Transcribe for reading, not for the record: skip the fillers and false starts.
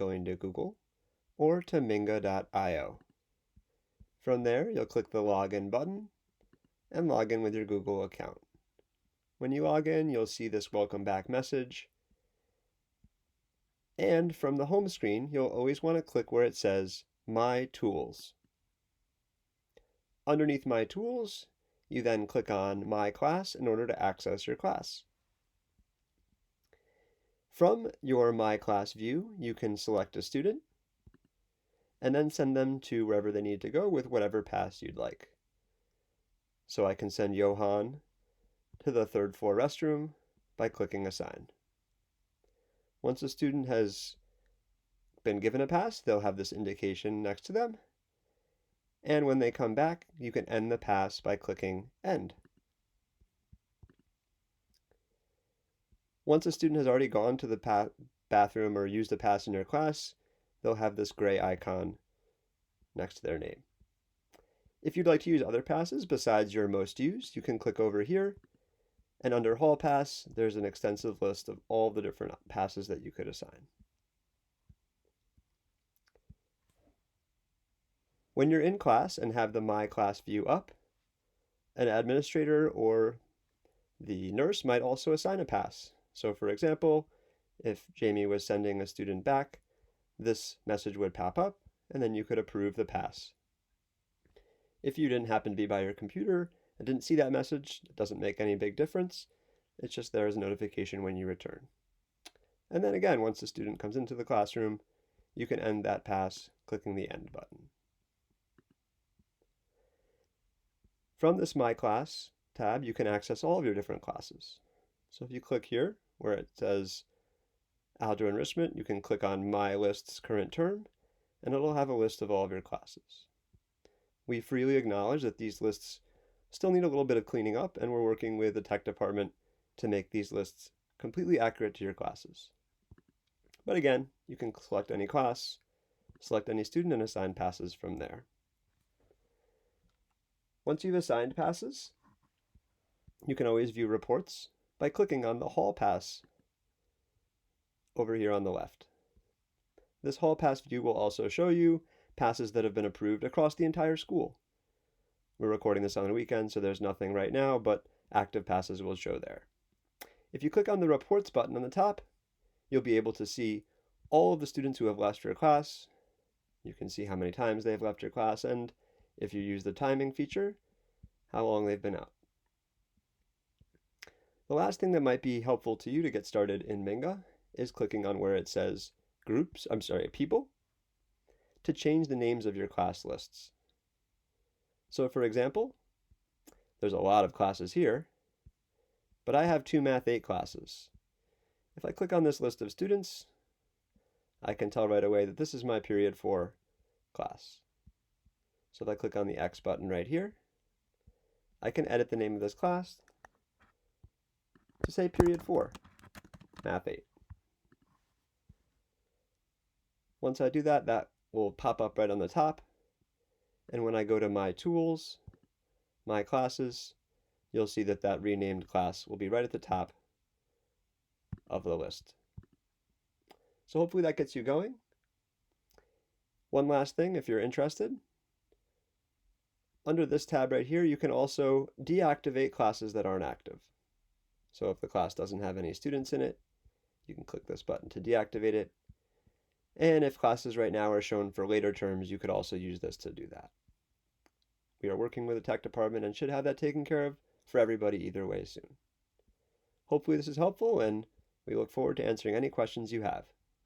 going to Google or to minga.io. From there, you'll click the Login button and log in with your Google account. When you log in, you'll see this welcome back message. And from the home screen, you'll always want to click where it says My Tools. Underneath My Tools, you then click on My Class in order to access your class. From your My Class view, you can select a student and then send them to wherever they need to go with whatever pass you'd like. So I can send Johan to the third floor restroom by clicking Assign. Once a student has been given a pass, they'll have this indication next to them. And when they come back, you can end the pass by clicking End. Once a student has already gone to the bathroom or used a pass in your class, they'll have this gray icon next to their name. If you'd like to use other passes besides your most used, you can click over here, and under Hall Pass, there's an extensive list of all the different passes that you could assign. When you're in class and have the My Class view up, an administrator or the nurse might also assign a pass. So for example, if Jamie was sending a student back, this message would pop up, and then you could approve the pass. If you didn't happen to be by your computer and didn't see that message, it doesn't make any big difference. It's just there as a notification when you return. And then again, once the student comes into the classroom, you can end that pass clicking the End button. From this My Class tab, you can access all of your different classes. So if you click here where it says Algebra Enrichment, you can click on My Lists Current Term, and it'll have a list of all of your classes. We freely acknowledge that these lists still need a little bit of cleaning up, and we're working with the tech department to make these lists completely accurate to your classes. But again, you can select any class, select any student, and assign passes from there. Once you've assigned passes, you can always view reports by clicking on the Hall Pass over here on the left. This Hall Pass view will also show you passes that have been approved across the entire school. We're recording this on the weekend, so there's nothing right now, but active passes will show there. If you click on the Reports button on the top, you'll be able to see all of the students who have left your class. You can see how many times they've left your class, and if you use the timing feature, how long they've been out. The last thing that might be helpful to you to get started in Minga is clicking on where it says People, to change the names of your class lists. So for example, there's a lot of classes here, but I have 2 Math 8 classes. If I click on this list of students, I can tell right away that this is my period 4 class. So if I click on the X button right here, I can edit the name of this class to say period 4, Math 8. Once I do that, that will pop up right on the top. And when I go to My Tools, My Classes, you'll see that that renamed class will be right at the top of the list. So hopefully that gets you going. One last thing, if you're interested, under this tab right here, you can also deactivate classes that aren't active. So if the class doesn't have any students in it, you can click this button to deactivate it. And if classes right now are shown for later terms, you could also use this to do that. We are working with the tech department and should have that taken care of for everybody either way soon. Hopefully this is helpful, and we look forward to answering any questions you have.